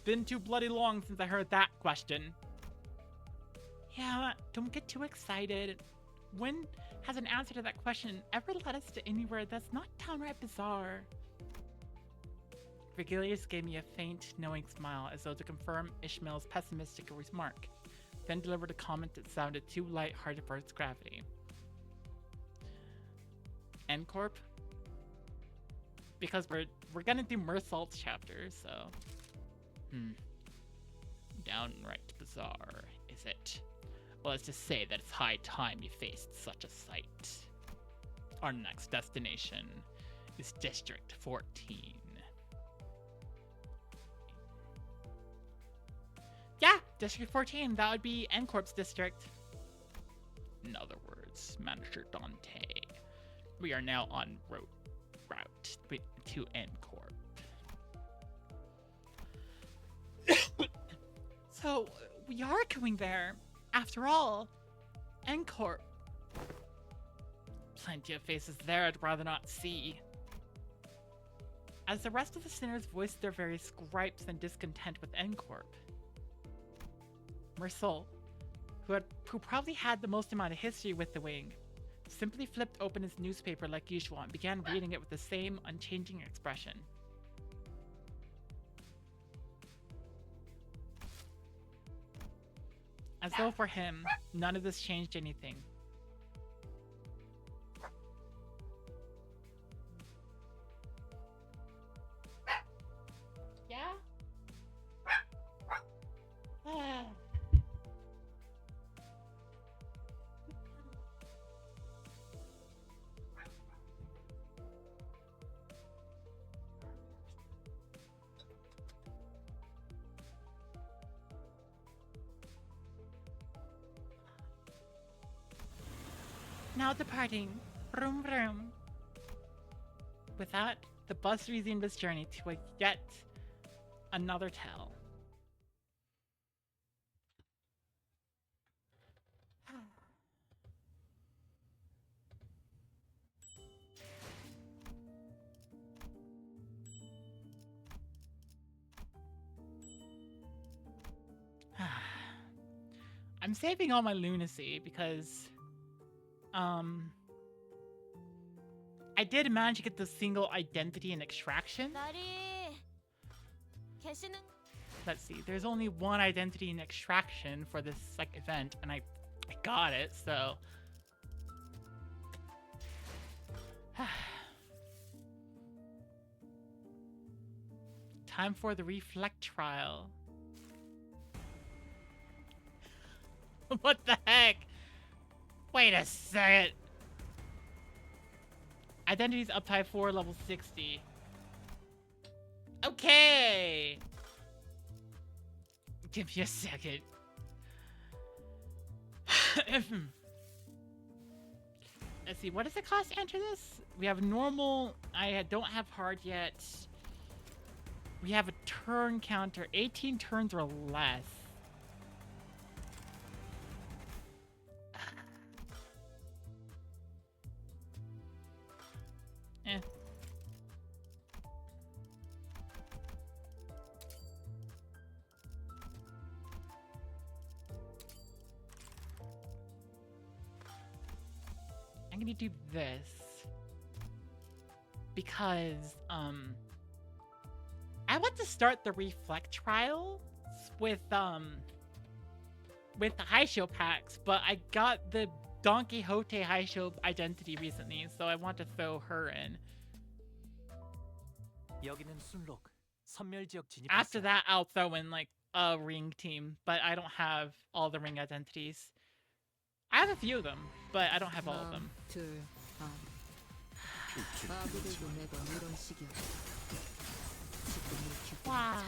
Been too bloody long since I heard that question. Yeah, don't get too excited. When has an answer to that question ever led us to anywhere that's not downright bizarre? Vergilius gave me a faint, knowing smile as though to confirm Ishmael's pessimistic remark, then delivered a comment that sounded too light-hearted for its gravity. N-Corp? Because we're gonna do Mersault's chapter, so... Downright bizarre, is it? Well, let's just say that it's high time you faced such a sight. Our next destination is District 14. Yeah, District 14. That would be N Corp's district. In other words, Manager Dante, we are now on route to N Corp. So, we are going there. After all, N Corp. Plenty of faces there I'd rather not see. As the rest of the sinners voiced their various gripes and discontent with N Corp, Mersol, who probably had the most amount of history with the wing, simply flipped open his newspaper like usual and began reading it with the same unchanging expression. As though for him, none of this changed anything. Yeah? Now departing, vroom vroom. With that, the bus resumed its journey to yet another tell. I'm saving all my lunacy because I did manage to get the single identity and extraction.
나리 계시는
Let's see, there's only one identity and extraction for this like event, and I got it, so time for the reflect trial. What the heck? Wait a second. Identities up type 4, level 60. Okay. Give me a second. Let's see, what does it cost to enter this? We have normal. I don't have hard yet. We have a turn counter, 18 turns or less. Eh. I'm gonna do this because I want to start the reflect trial with the high show packs, but I got the Don Quixote high show identity recently, so I want to throw her in. After that, I'll throw in like a ring team, but I don't have all the ring identities. I have a few of them, but I don't have all of them. Wow.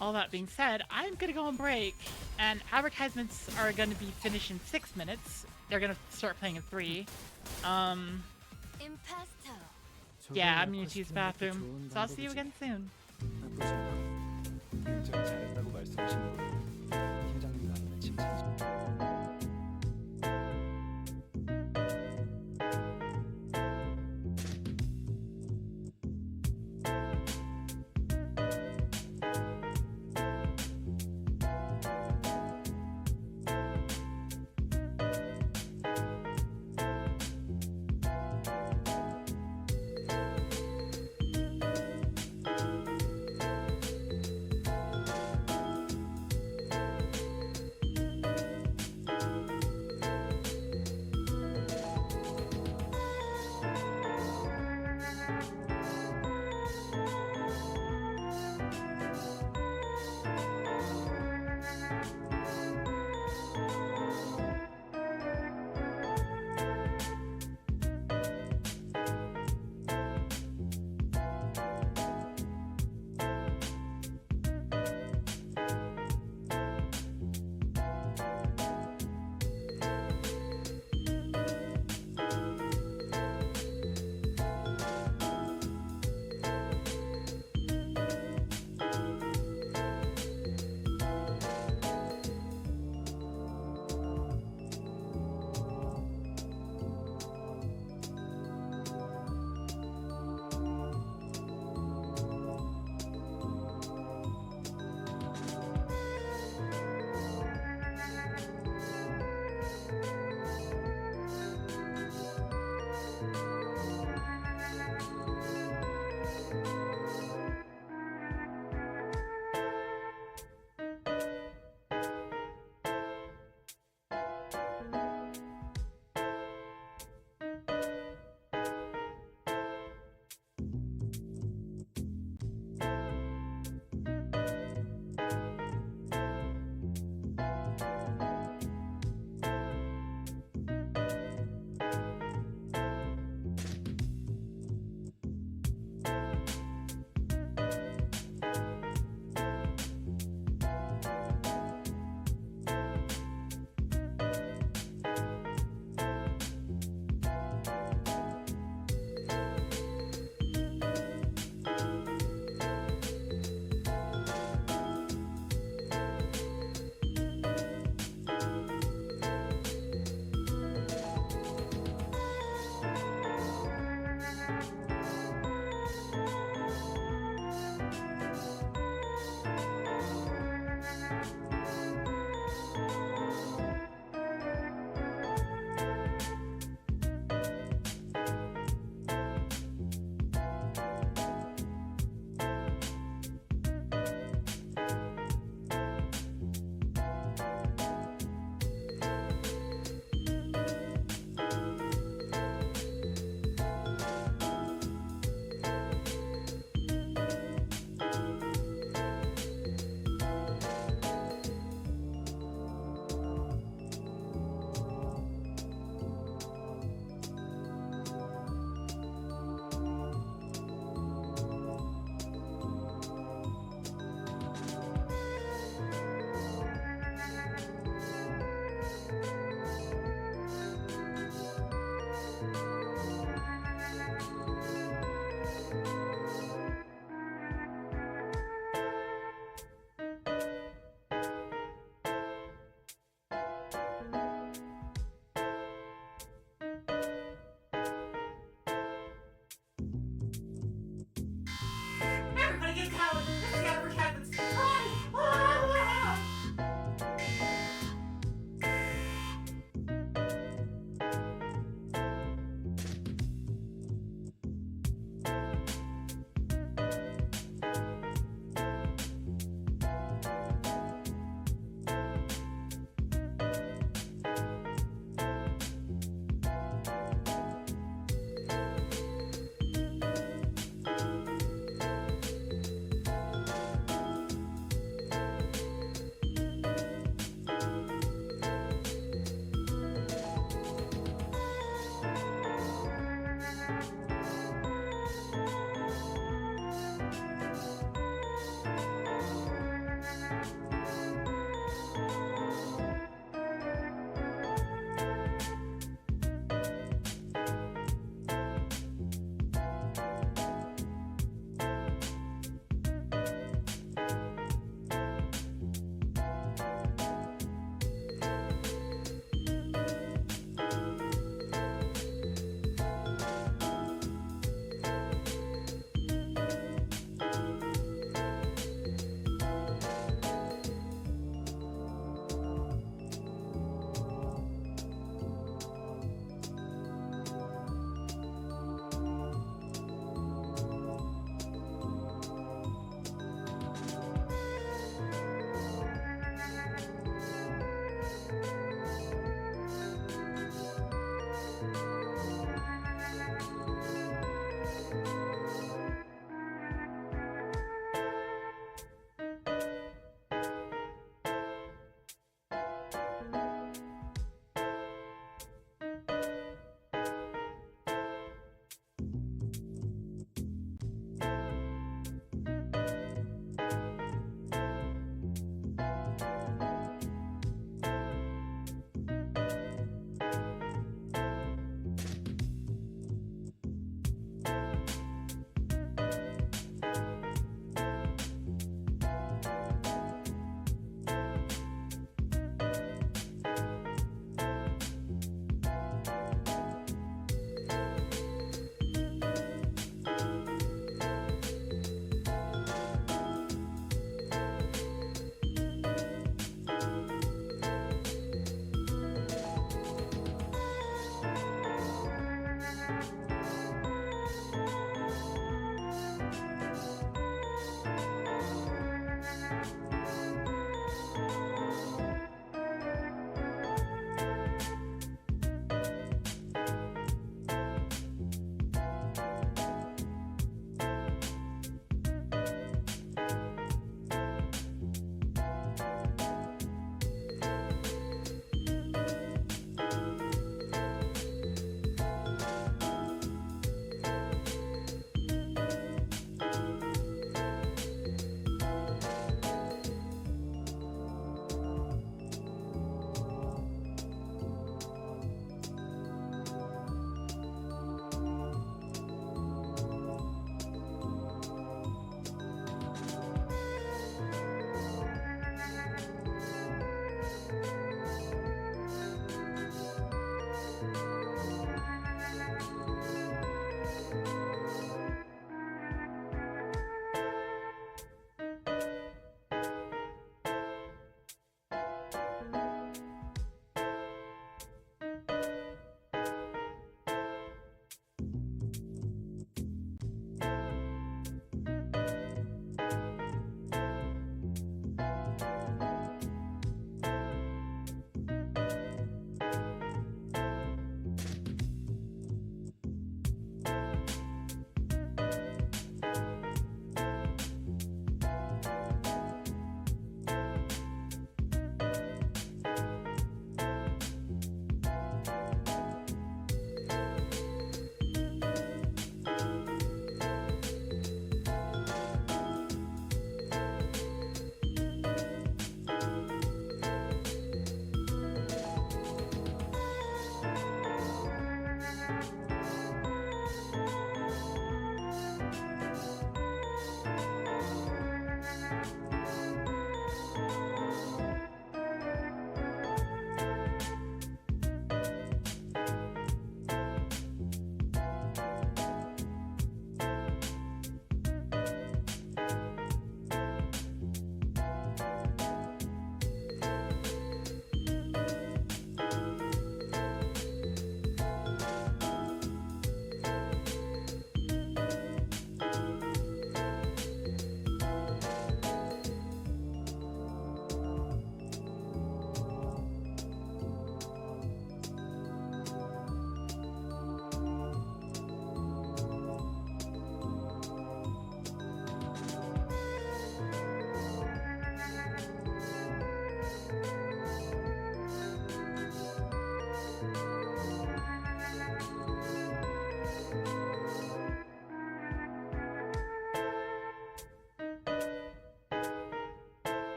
All that being said, I'm gonna go on break, and advertisements are gonna be finished in 6 minutes. They're gonna start playing in 3. Yeah, I'm gonna use the bathroom, so I'll see you again soon.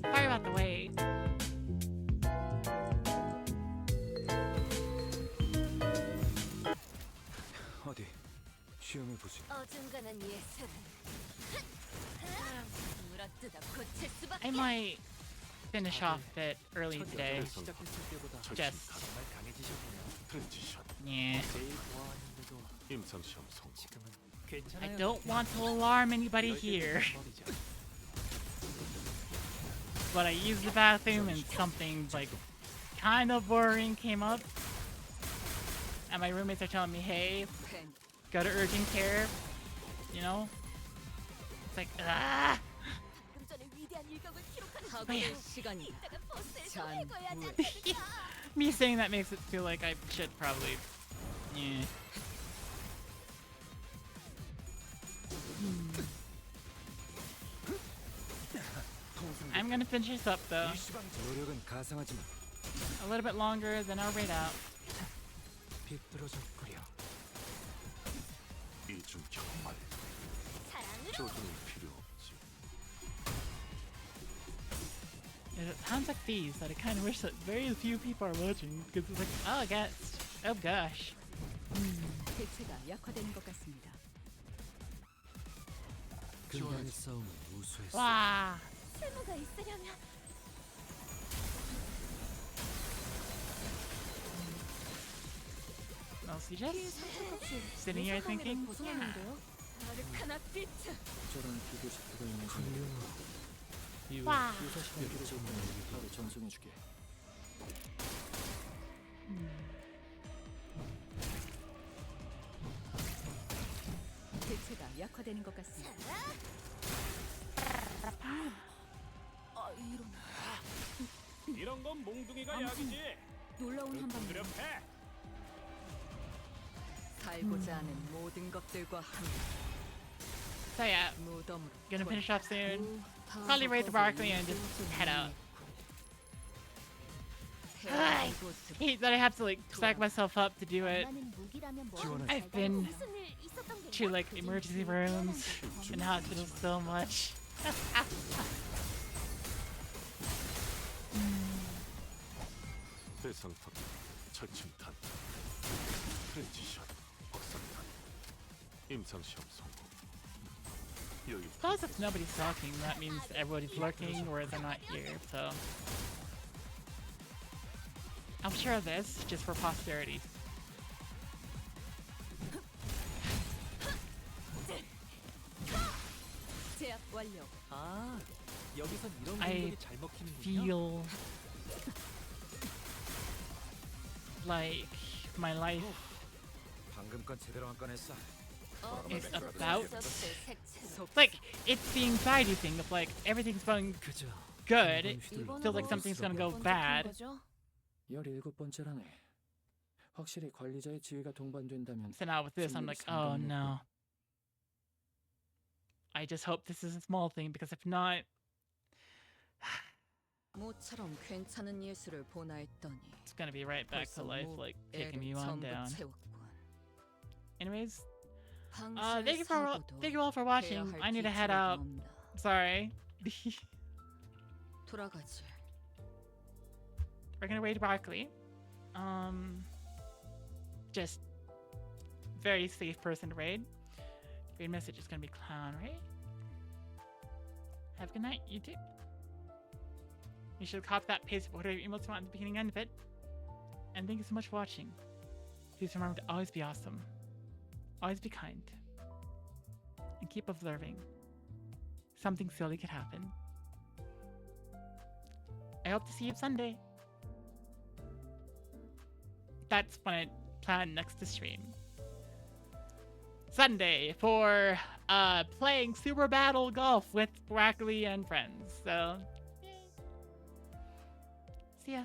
Sorry about the wait.
어디 시험해 보지.
어중간한 예술은 물어뜯어 고칠 수밖에.
I might finish off it early today.
시작했을 때보다
Just
정말 강해지셨네요.
트랜지션
yeah.
제일 좋아하는데도
임상 시험 성공.
지금은
I
괜찮아요.
don't want to alarm anybody here, but I used the bathroom and something like kind of boring came up, and my roommates are telling me, "Hey, go to urgent care." You know, it's like ah.
방금 전에 위대한 일격을 기록하는
Wait.
시간이 이따가 버스에서 해고해야 하지 않겠냐?
Me saying that makes it feel like I should probably. Yeah. I'm gonna finish this up though.
노력은 가상하지만
A little bit longer than our rate out.
비뚤어졌구려.
이중 경말
사랑으로
조준은 필요 없지.
It's times like these that I kind of wish that very few people are watching because it's like, oh, I guess, oh gosh.
대체가 약화된 것 같습니다.
근간의 싸움은 우수했어.
Wow.
쓸모가 있으려면
Mostly just
상처값이
sitting here thinking,
벗어나는데요? 아르카나 비트.
저런 비교식표가 있는 훌륭하고
wow.
유사 시간표를 적으면 바로 전송해주게.
대체가 약화되는 것 같습니다. 아, 이런
이런 건 몽둥이가
아무튼
약이지.
놀라운 한방.
두렵해.
살고자 하는 모든 것들과 함께
So yeah,
무덤으로
gonna finish up soon.
다
Probably raid the
벗어서
broccoli and just
이곳을
head out.
태어난 이곳으로
Hate that I have to like psych myself up to do it. I've been to like emergency rooms and hospitals so much.
대상탑 철침탄 트랜지션 확산탄 임상시험 성공. 여기
Plus, if nobody's talking, that means everybody's lurking or they're not here, so. I'll share this just for posterity.
제압 완료.
아, 여기선 이런
I
공격이 잘 먹히는군요.
feel like my life
방금 건 제대로 안 꺼냈어.
is about
속
like it's the anxiety thing of like everything's going
그저
good. It
이번
feels like something's gonna go bad.
17번째라네. 확실히 관리자의 지위가 동반된다면
So now with this, I'm like, oh no. I just hope this is a small thing because if not,
모처럼 괜찮은 예술을 보나 했더니
it's gonna be right back to
벌써
life,
뭐
like taking
애를
me on
전부
down.
채웠군.
Anyways,
방사의
thank you all for
사고도
watching.
해야 할
I need to head
기초가
out.
없나.
Sorry.
돌아가지.
We're gonna raid broccoli. Just very safe person to raid. Raid message is gonna be clown, right? Have a good night, you too. You should copy that paste of whatever emails you want at the beginning and end of it. And thank you so much for watching. Please remember to always be awesome. Always be kind. And keep observing. Something silly could happen. I hope to see you Sunday. That's when I plan next to stream. Sunday for playing Super Battle Golf with Broccoli and friends. So, yay. See ya.